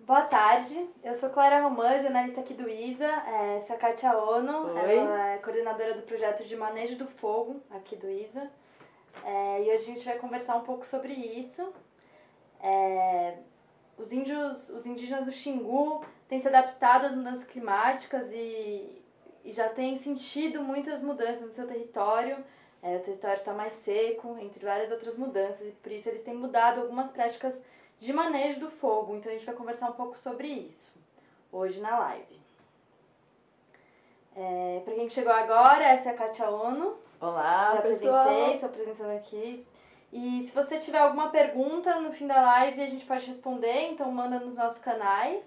Boa tarde, eu sou Clara Romã, jornalista aqui do ISA, essa é a Kátia Ono, Oi. ela é coordenadora do projeto de manejo do fogo aqui do ISA, e hoje a gente vai conversar um pouco sobre isso. Os indígenas do Xingu têm se adaptado às mudanças climáticas e já têm sentido muitas mudanças no seu território. O território está mais seco, entre várias outras mudanças, e por isso eles têm mudado algumas práticas de manejo do fogo. Então a gente vai conversar um pouco sobre isso hoje na live. Para quem chegou agora, essa é a Kátia Ono. Olá, Já pessoal. apresentei, estou apresentando aqui. E se você tiver alguma pergunta no fim da live, a gente pode responder, então manda nos nossos canais.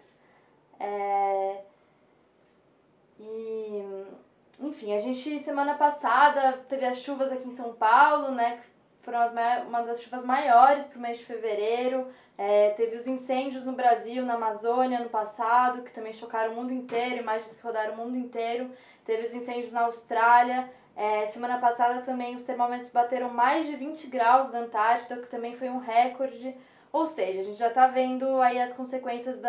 Enfim, a gente semana passada teve as chuvas aqui em São Paulo, né? Que foram uma das chuvas maiores para o mês de fevereiro. Teve os incêndios no Brasil, na Amazônia, no passado, que também chocaram o mundo inteiro, imagens que rodaram o mundo inteiro. Teve os incêndios na Austrália. Semana passada também os termômetros bateram mais de 20 graus na Antártida, que também foi um recorde. Ou seja, a gente já está vendo aí as consequências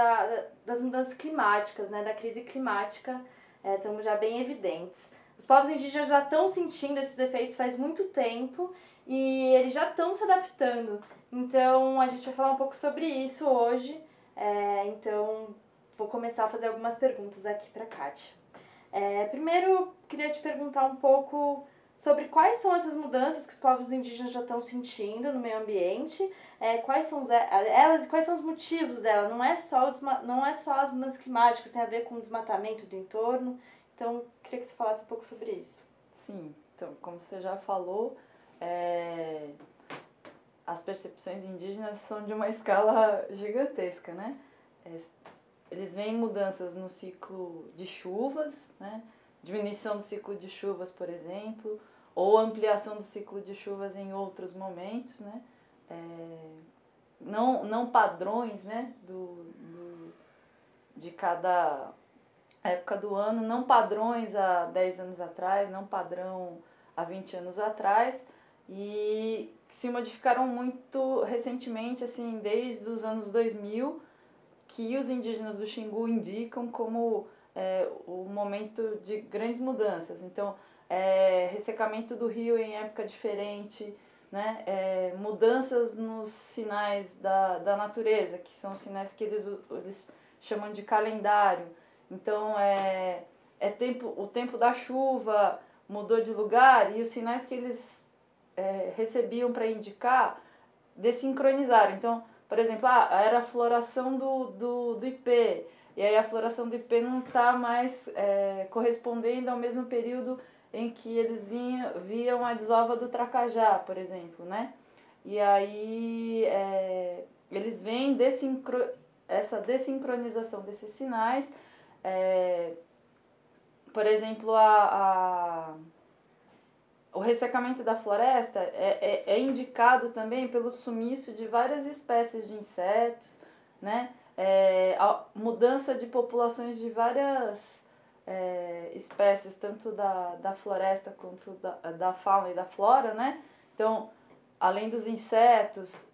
das mudanças climáticas, né? Da crise climática, estamos já bem evidentes. Os povos indígenas já estão sentindo esses efeitos faz muito tempo e eles já estão se adaptando. Então a gente vai falar um pouco sobre isso hoje. Então vou começar a fazer algumas perguntas aqui para a Kátia. Primeiro, queria te perguntar um pouco sobre quais são essas mudanças que os povos indígenas já estão sentindo no meio ambiente, quais são elas e quais são os motivos dela. Não é só as mudanças climáticas, tem a ver com o desmatamento do entorno. Então, queria que você falasse um pouco sobre isso. Sim, então, como você já falou, as percepções indígenas são de uma escala gigantesca, né? Eles veem mudanças no ciclo de chuvas, né? Diminuição do ciclo de chuvas, por exemplo, ou ampliação do ciclo de chuvas em outros momentos, né? Não padrões, né? De cada época do ano, não padrões há 10 anos atrás, não padrão há 20 anos atrás, e se modificaram muito recentemente, assim, desde os anos 2000, que os indígenas do Xingu indicam como o momento de grandes mudanças. Então, ressecamento do rio em época diferente, né? Mudanças nos sinais da natureza, que são sinais que eles chamam de calendário. Então, o tempo da chuva mudou de lugar e os sinais que eles recebiam para indicar desincronizaram. Então, por exemplo, era a floração do ipê, e aí a floração do ipê não está mais correspondendo ao mesmo período em que eles viam a desova do tracajá, por exemplo, né? E aí eles veem essa desincronização desses sinais. Por exemplo, o ressecamento da floresta é indicado também pelo sumiço de várias espécies de insetos, né? A mudança de populações de várias espécies, tanto da floresta quanto da fauna e da flora, né? Então, além dos insetos,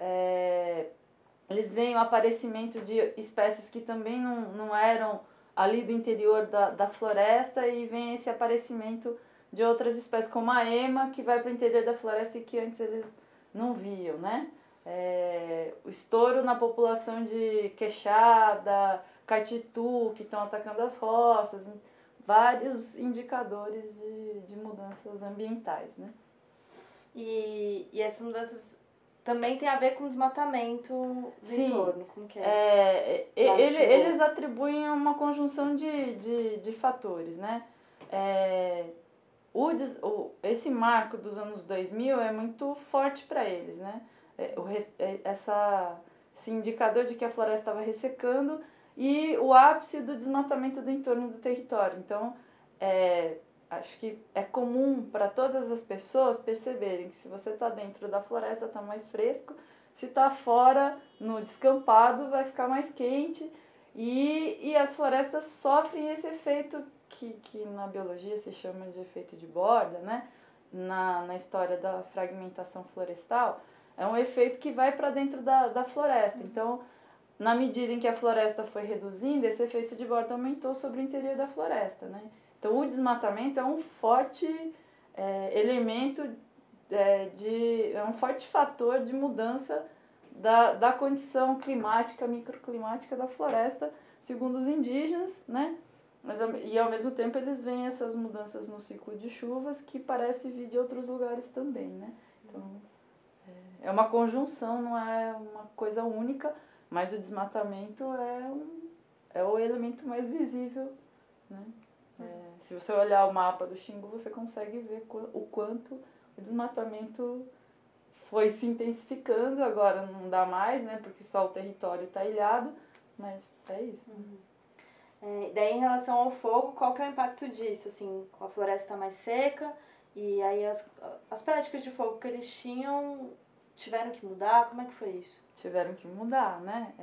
eles veem o aparecimento de espécies que também não eram ali do interior da floresta, e vem esse aparecimento de outras espécies, como a ema, que vai para o interior da floresta e que antes eles não viam, né? O estouro na população de queixada, catitu, que estão atacando as roças, vários indicadores de mudanças ambientais, né? E essas mudanças também têm a ver com o desmatamento do entorno, como que eles atribuem uma conjunção de fatores, né? Esse marco dos anos 2000 é muito forte para eles, né? Esse indicador de que a floresta estava ressecando e o ápice do desmatamento do entorno do território. Então, acho que é comum para todas as pessoas perceberem que se você está dentro da floresta está mais fresco, se está fora, no descampado, vai ficar mais quente, e as florestas sofrem esse efeito que na biologia se chama de efeito de borda, né? Na história da fragmentação florestal, é um efeito que vai para dentro da floresta. Então, na medida em que a floresta foi reduzindo, esse efeito de borda aumentou sobre o interior da floresta, né? Então, o desmatamento é um forte elemento, é um forte fator de mudança da condição climática, microclimática da floresta, segundo os indígenas, né? E ao mesmo tempo eles veem essas mudanças no ciclo de chuvas que parece vir de outros lugares também, né? Então, é uma conjunção, não é uma coisa única, mas o desmatamento é o elemento mais visível, né? Se você olhar o mapa do Xingu, você consegue ver o quanto o desmatamento foi se intensificando. Agora não dá mais, né? Porque só o território está ilhado, mas é isso. Daí, em relação ao fogo, qual que é o impacto disso? Assim, a floresta está mais seca e aí as práticas de fogo que eles tinham tiveram que mudar? Como é que foi isso? Tiveram que mudar, né?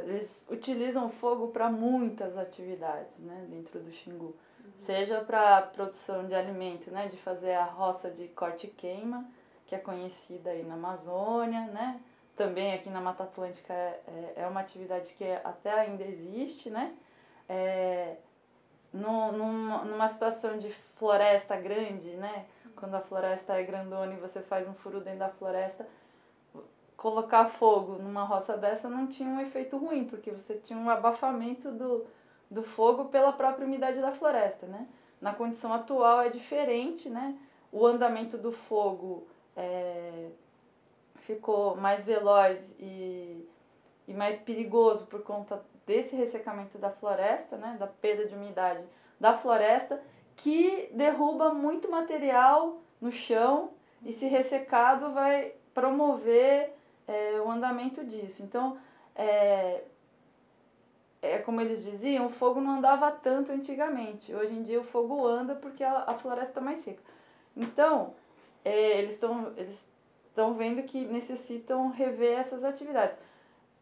Eles utilizam o fogo para muitas atividades, né, dentro do Xingu. Seja para produção de alimento, né, de fazer a roça de corte e queima, que é conhecida aí na Amazônia, né? Também aqui na Mata Atlântica é uma atividade que até ainda existe, né? Numa situação de floresta grande, né? Quando a floresta é grandona e você faz um furo dentro da floresta, colocar fogo numa roça dessa não tinha um efeito ruim, porque você tinha um abafamento do fogo pela própria umidade da floresta, né? Na condição atual é diferente, né? O andamento do fogo ficou mais veloz e mais perigoso por conta desse ressecamento da floresta, né? Da perda de umidade da floresta, que derruba muito material no chão e, se ressecado, vai promover o andamento disso. Então, como eles diziam, o fogo não andava tanto antigamente. Hoje em dia o fogo anda porque a floresta está mais seca. Então, eles estão vendo que necessitam rever essas atividades.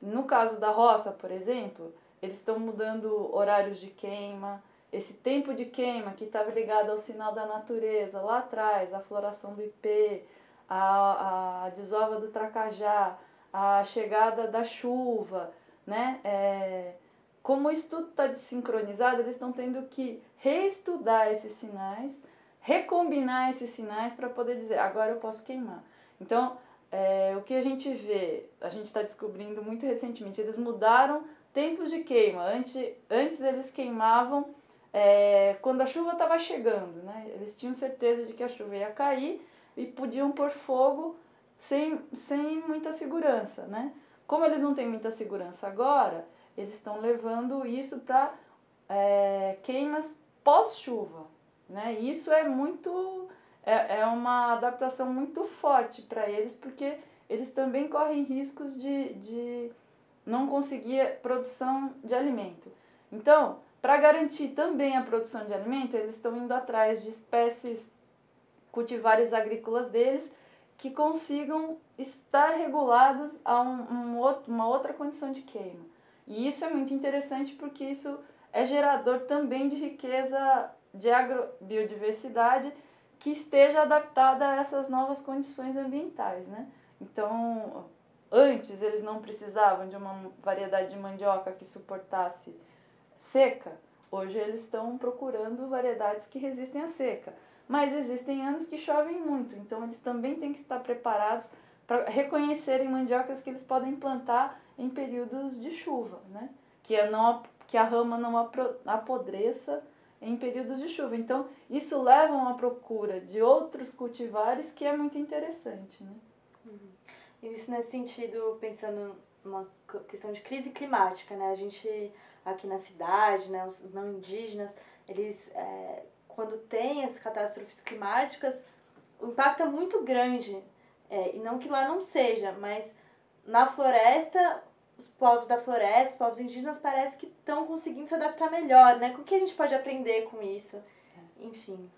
No caso da roça, por exemplo, eles estão mudando horários de queima. Esse tempo de queima que estava ligado ao sinal da natureza lá atrás, a floração do ipê, a desova do tracajá, a chegada da chuva, né? Como isso tudo está desincronizado, eles estão tendo que reestudar esses sinais, recombinar esses sinais para poder dizer, agora eu posso queimar. Então, o que a gente vê, a gente está descobrindo muito recentemente, eles mudaram tempos de queima. Antes eles queimavam quando a chuva estava chegando, né? Eles tinham certeza de que a chuva ia cair e podiam pôr fogo sem muita segurança, né? Como eles não têm muita segurança agora, eles estão levando isso para queimas pós-chuva, né? E isso é muito... É uma adaptação muito forte para eles, porque eles também correm riscos de não conseguir produção de alimento. Então, para garantir também a produção de alimento, eles estão indo atrás de espécies cultivares agrícolas deles que consigam estar regulados a uma outra condição de queima. E isso é muito interessante porque isso é gerador também de riqueza de agrobiodiversidade que esteja adaptada a essas novas condições ambientais, né? Então, antes eles não precisavam de uma variedade de mandioca que suportasse seca. Hoje eles estão procurando variedades que resistem à seca. Mas existem anos que chovem muito, então eles também têm que estar preparados para reconhecerem mandiocas que eles podem plantar em períodos de chuva, né? Que a rama não apodreça em períodos de chuva. Então, isso leva a uma procura de outros cultivares que é muito interessante, né? E isso nesse sentido, pensando numa questão de crise climática, né? A gente aqui na cidade, né, os não indígenas, eles, quando tem as catástrofes climáticas, o impacto é muito grande. E não que lá não seja, mas na floresta, os povos da floresta, os povos indígenas, parece que estão conseguindo se adaptar melhor, né? O que a gente pode aprender com isso? Enfim.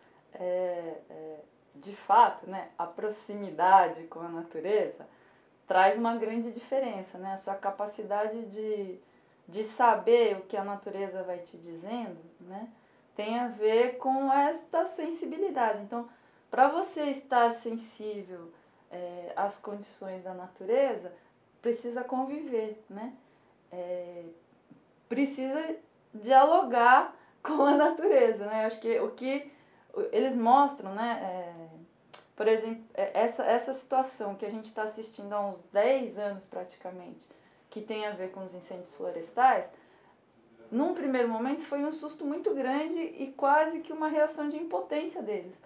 De fato, né, a proximidade com a natureza traz uma grande diferença, né? A sua capacidade de saber o que a natureza vai te dizendo, né, tem a ver com esta sensibilidade. Então, para você estar sensível às condições da natureza, precisa conviver, né? Precisa dialogar com a natureza, né? Acho que o que eles mostram, né? Por exemplo, essa situação que a gente está assistindo há uns 10 anos praticamente, que tem a ver com os incêndios florestais, num primeiro momento foi um susto muito grande e quase que uma reação de impotência deles.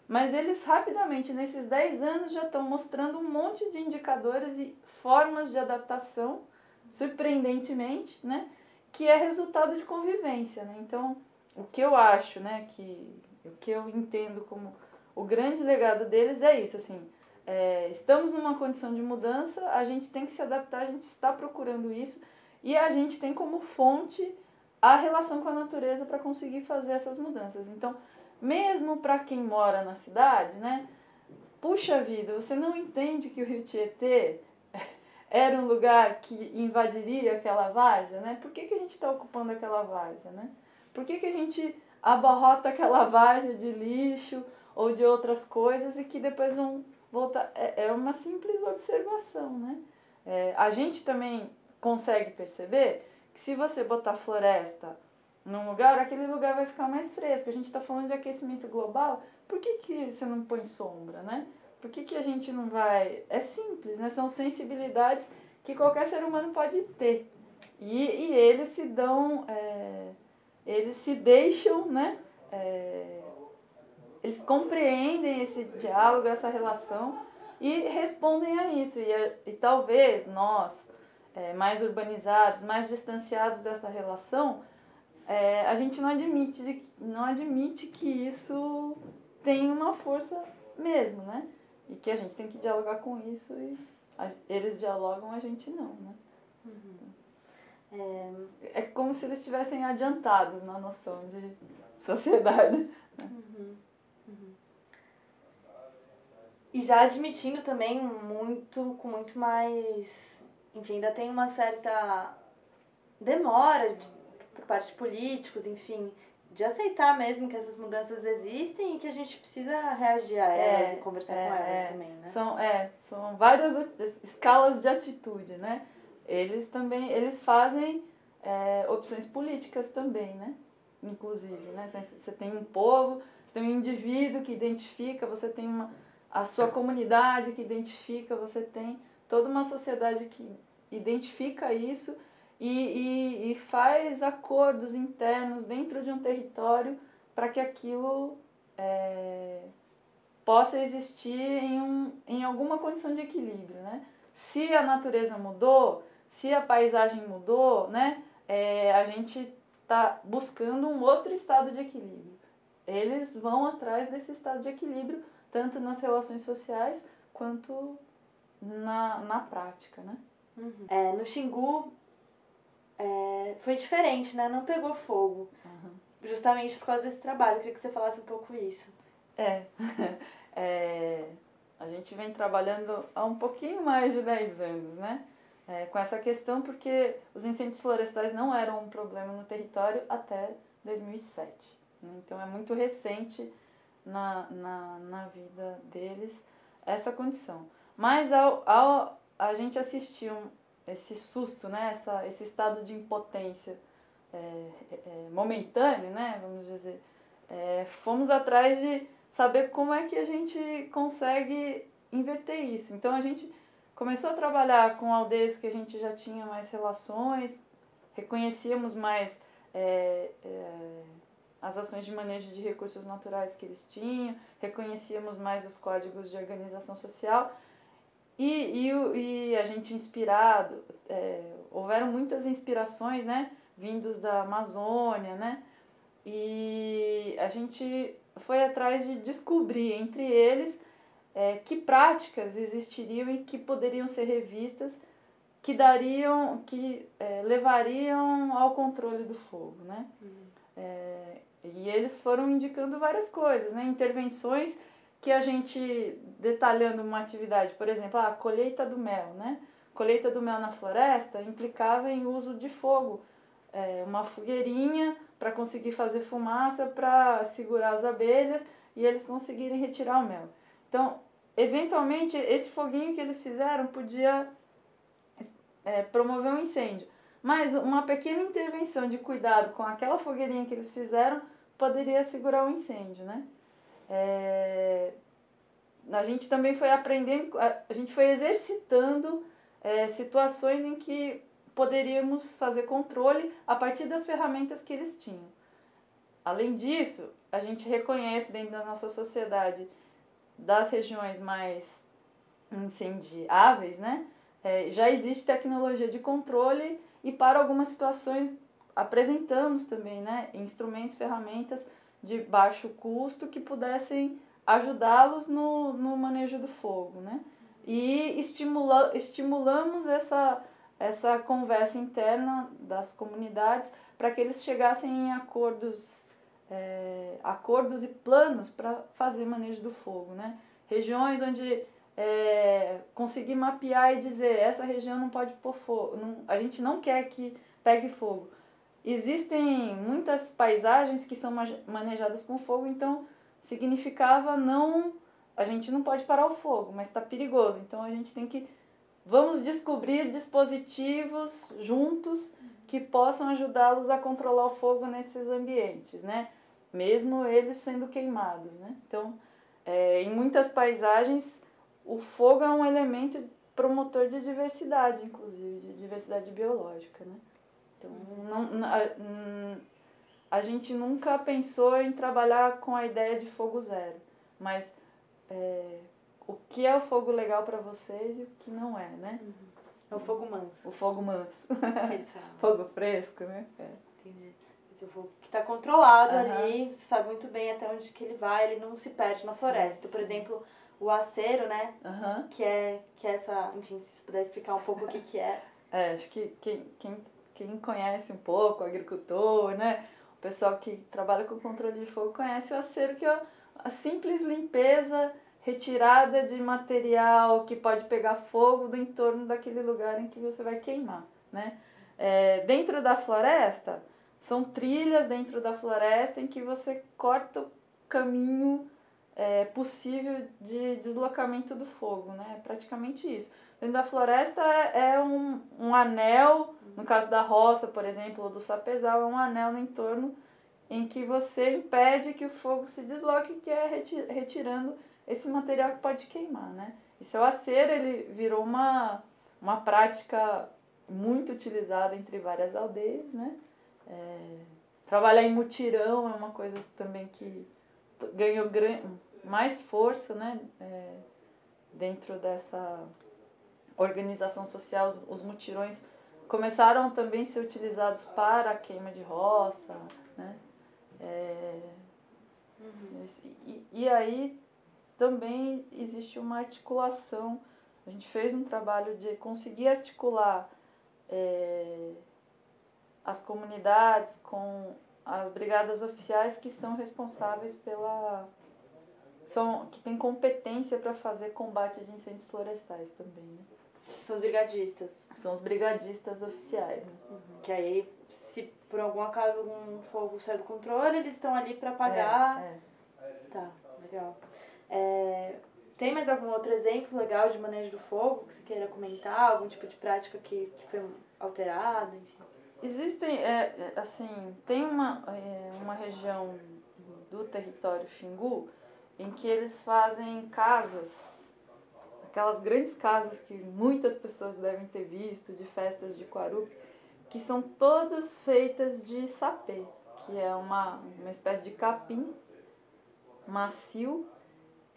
Mas eles rapidamente, nesses 10 anos, já estão mostrando um monte de indicadores e formas de adaptação, surpreendentemente, né? Que é resultado de convivência, né? Então, o que eu acho, né? O que eu entendo como o grande legado deles é isso, assim, estamos numa condição de mudança, a gente tem que se adaptar, a gente está procurando isso e a gente tem como fonte a relação com a natureza para conseguir fazer essas mudanças. Então, mesmo para quem mora na cidade, né, puxa vida, você não entende que o Rio Tietê era um lugar que invadiria aquela várzea, né? Por que a gente está ocupando aquela várzea, né? Por que a gente abarrota aquela várzea de lixo ou de outras coisas e que depois vão voltar? É uma simples observação, né? A gente também consegue perceber que se você botar floresta num lugar, aquele lugar vai ficar mais fresco. A gente está falando de aquecimento global, por que você não põe sombra, né? Por que a gente não vai... É simples, né? São sensibilidades que qualquer ser humano pode ter. E eles se dão... eles se deixam, né? Eles compreendem esse diálogo, essa relação e respondem a isso. E talvez nós, mais urbanizados, mais distanciados dessa relação, a gente não admite que isso tem uma força mesmo, né? E que a gente tem que dialogar com isso e eles dialogam, a gente não, né? Uhum. É como se eles estivessem adiantados na noção de sociedade. Uhum. Uhum. E já admitindo também com muito mais... Enfim, ainda tem uma certa demora por parte de políticos, enfim, de aceitar mesmo que essas mudanças existem e que a gente precisa reagir a elas e conversar com elas também, né? São várias escalas de atitude, né? Eles fazem opções políticas também, né? Inclusive, né? Você tem um povo, você tem um indivíduo que identifica, você tem a sua comunidade que identifica, você tem toda uma sociedade que identifica isso e faz acordos internos dentro de um território para que aquilo possa existir em alguma condição de equilíbrio, né? Se a natureza mudou, se a paisagem mudou, né? A gente está buscando um outro estado de equilíbrio. Eles vão atrás desse estado de equilíbrio, tanto nas relações sociais quanto na prática, né? Uhum. No Xingu foi diferente, né? Não pegou fogo. Uhum. Justamente por causa desse trabalho. Eu queria que você falasse um pouco isso. A gente vem trabalhando há um pouquinho mais de 10 anos, né? Com essa questão, porque os incêndios florestais não eram um problema no território até 2007. Né? Então é muito recente na vida deles essa condição. Mas ao a gente assistir esse susto, né? Esse estado de impotência momentâneo, né? Vamos dizer, fomos atrás de saber como é que a gente consegue inverter isso. Então a gente começou a trabalhar com aldeias que a gente já tinha mais relações, reconhecíamos mais as ações de manejo de recursos naturais que eles tinham, reconhecíamos mais os códigos de organização social e a gente inspirado, houveram muitas inspirações, né, vindos da Amazônia, né, e a gente foi atrás de descobrir entre eles que práticas existiriam e que poderiam ser revistas, que levariam ao controle do fogo, né? E eles foram indicando várias coisas, né? Intervenções que a gente, detalhando uma atividade, por exemplo, a colheita do mel, né? Colheita do mel na floresta implicava em uso de fogo, uma fogueirinha para conseguir fazer fumaça para segurar as abelhas e eles conseguirem retirar o mel. Então, eventualmente, esse foguinho que eles fizeram podia promover um incêndio. Mas uma pequena intervenção de cuidado com aquela fogueirinha que eles fizeram poderia segurar o incêndio, né? A gente também foi aprendendo, a gente foi exercitando situações em que poderíamos fazer controle a partir das ferramentas que eles tinham. Além disso, a gente reconhece dentro da nossa sociedade, das regiões mais incendiáveis, né? Já existe tecnologia de controle e para algumas situações apresentamos também, né, instrumentos, ferramentas de baixo custo que pudessem ajudá-los no manejo do fogo, né? E estimulamos essa conversa interna das comunidades para que eles chegassem em acordos e planos para fazer manejo do fogo, né? Regiões onde conseguir mapear e dizer essa região não pode pôr fogo, a gente não quer que pegue fogo. Existem muitas paisagens que são manejadas com fogo, então significava a gente não pode parar o fogo, mas está perigoso, então a gente vamos descobrir dispositivos juntos que possam ajudá-los a controlar o fogo nesses ambientes, né? Mesmo eles sendo queimados, né? Então, em muitas paisagens, o fogo é um elemento promotor de diversidade, inclusive, de diversidade biológica, né? Então, a gente nunca pensou em trabalhar com a ideia de fogo zero, mas o que é o fogo legal para vocês e o que não é, né? É o fogo manso. O fogo manso. Fogo fresco, né? Entendi. O fogo que está controlado ali, você sabe muito bem até onde que ele vai, ele não se perde na floresta. Então, por exemplo, o acero, né? Que é essa, enfim, se você puder explicar um pouco o que é. Acho que quem conhece um pouco, o agricultor, né? O pessoal que trabalha com controle de fogo conhece o acero, que é a simples limpeza, retirada de material que pode pegar fogo do entorno daquele lugar em que você vai queimar, né? Dentro da floresta, são trilhas dentro da floresta em que você corta o caminho possível de deslocamento do fogo, né? É praticamente isso. Dentro da floresta é um anel, no caso da roça, por exemplo, ou do sapezal, é um anel no entorno em que você impede que o fogo se desloque, que é retirando esse material que pode queimar, né? E seu acero, ele virou uma prática muito utilizada entre várias aldeias, né? Trabalhar em mutirão é uma coisa também que ganhou mais força, né? Dentro dessa organização social, os mutirões começaram também a ser utilizados para a queima de roça, né? E aí também existe uma articulação. A gente fez um trabalho de conseguir articular as comunidades com as brigadas oficiais que são responsáveis que têm competência para fazer combate de incêndios florestais também, né? São os brigadistas. São os brigadistas oficiais, né? Que aí, se por algum acaso um fogo sai do controle, eles estão ali para apagar. Tá, legal. Tem mais algum outro exemplo legal de manejo do fogo que você queira comentar? Algum tipo de prática que foi alterada, enfim? Existem, tem uma região do território Xingu em que eles fazem casas, aquelas grandes casas que muitas pessoas devem ter visto, de festas de Quarupi, que são todas feitas de sapê, que é uma espécie de capim macio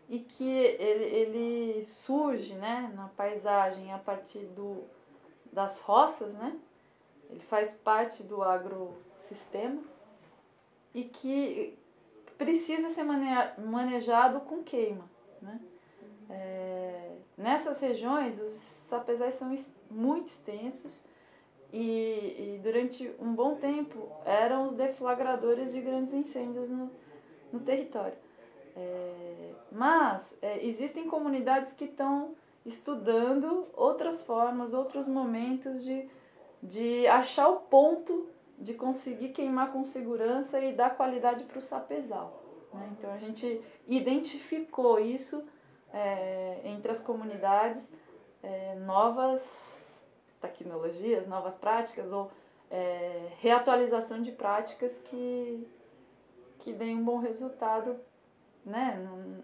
e que ele surge, né, na paisagem a partir das roças, né? Ele faz parte do agrossistema e que precisa ser manejado com queima, né? Nessas regiões, os sapezais são muito extensos e durante um bom tempo eram os deflagradores de grandes incêndios no território. Mas existem comunidades que estão estudando outras formas, outros momentos de achar o ponto de conseguir queimar com segurança e dar qualidade para o sapezal, né? Então a gente identificou isso entre as comunidades, novas tecnologias, novas práticas ou reatualização de práticas que deem um bom resultado, né?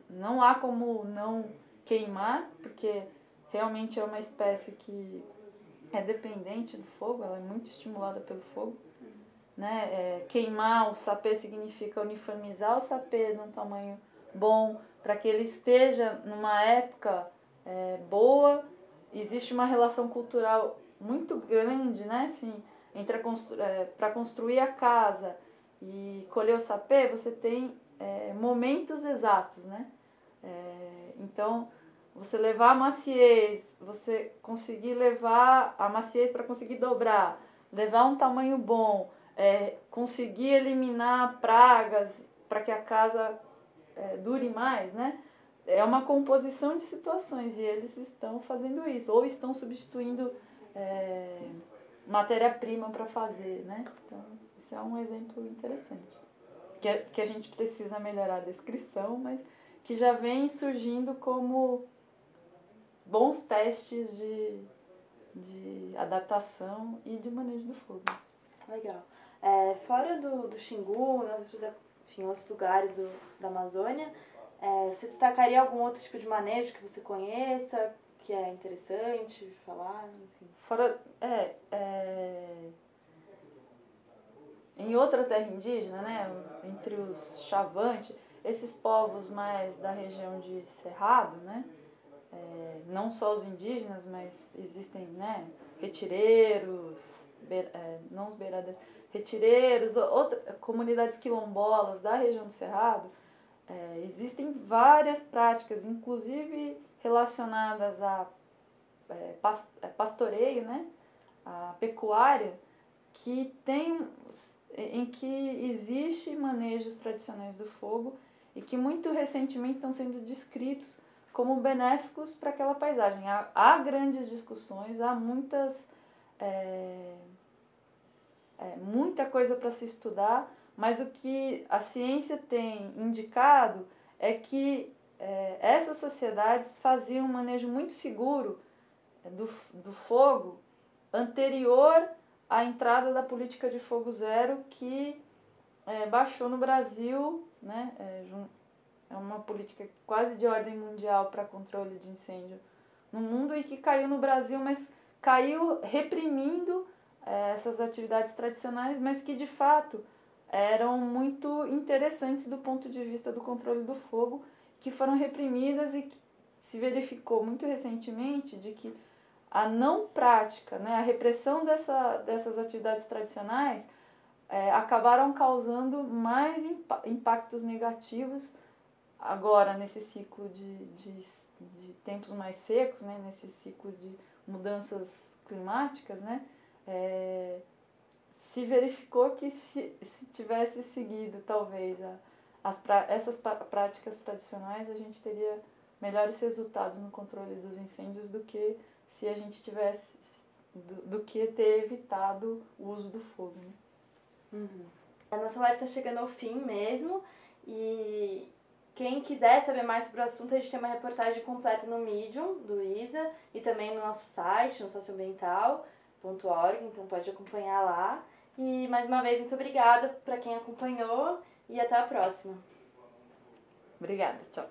Não há como não queimar, porque realmente é uma espécie que é dependente do fogo, ela é muito estimulada pelo fogo. Né? Queimar o sapê significa uniformizar o sapê num tamanho bom, para que ele esteja numa época boa. Existe uma relação cultural muito grande, né? Assim, entre para construir a casa e colher o sapê, você tem momentos exatos, né? Então, você levar a maciez, você conseguir levar a maciez para conseguir dobrar, levar um tamanho bom, conseguir eliminar pragas para que a casa dure mais, né? É uma composição de situações e eles estão fazendo isso, ou estão substituindo matéria-prima para fazer, né? Então, isso é um exemplo interessante. Que a gente precisa melhorar a descrição, mas que já vem surgindo como bons testes de adaptação e de manejo do fogo. Legal. Fora do Xingu, em outros lugares da Amazônia, você destacaria algum outro tipo de manejo que você conheça, que é interessante falar? Enfim. Fora, em outra terra indígena, né, entre os Xavante, esses povos mais da região de Cerrado, né, não só os indígenas, mas existem, né, retireiros, não os beiradeiros, retireiros, comunidades quilombolas da região do Cerrado, existem várias práticas, inclusive relacionadas a pastoreio, né, a pecuária, em que existe manejos tradicionais do fogo e que muito recentemente estão sendo descritos como benéficos para aquela paisagem. Há grandes discussões, há muita coisa para se estudar, mas o que a ciência tem indicado é que essas sociedades faziam um manejo muito seguro do fogo anterior à entrada da política de fogo zero que baixou no Brasil, né? É uma política quase de ordem mundial para controle de incêndio no mundo e que caiu no Brasil, mas caiu reprimindo essas atividades tradicionais, mas que de fato eram muito interessantes do ponto de vista do controle do fogo, que foram reprimidas e que se verificou muito recentemente de que a não prática, né, a repressão dessas atividades tradicionais acabaram causando mais impactos negativos agora nesse ciclo de tempos mais secos, né, nesse ciclo de mudanças climáticas, né, se verificou que se tivesse seguido talvez essas práticas tradicionais, a gente teria melhores resultados no controle dos incêndios do que se a gente tivesse do que ter evitado o uso do fogo, né? Uhum. A nossa live está chegando ao fim mesmo e quem quiser saber mais sobre o assunto, a gente tem uma reportagem completa no Medium do ISA e também no nosso site, no socioambiental.org, então pode acompanhar lá. E mais uma vez, muito obrigada para quem acompanhou e até a próxima. Obrigada, tchau.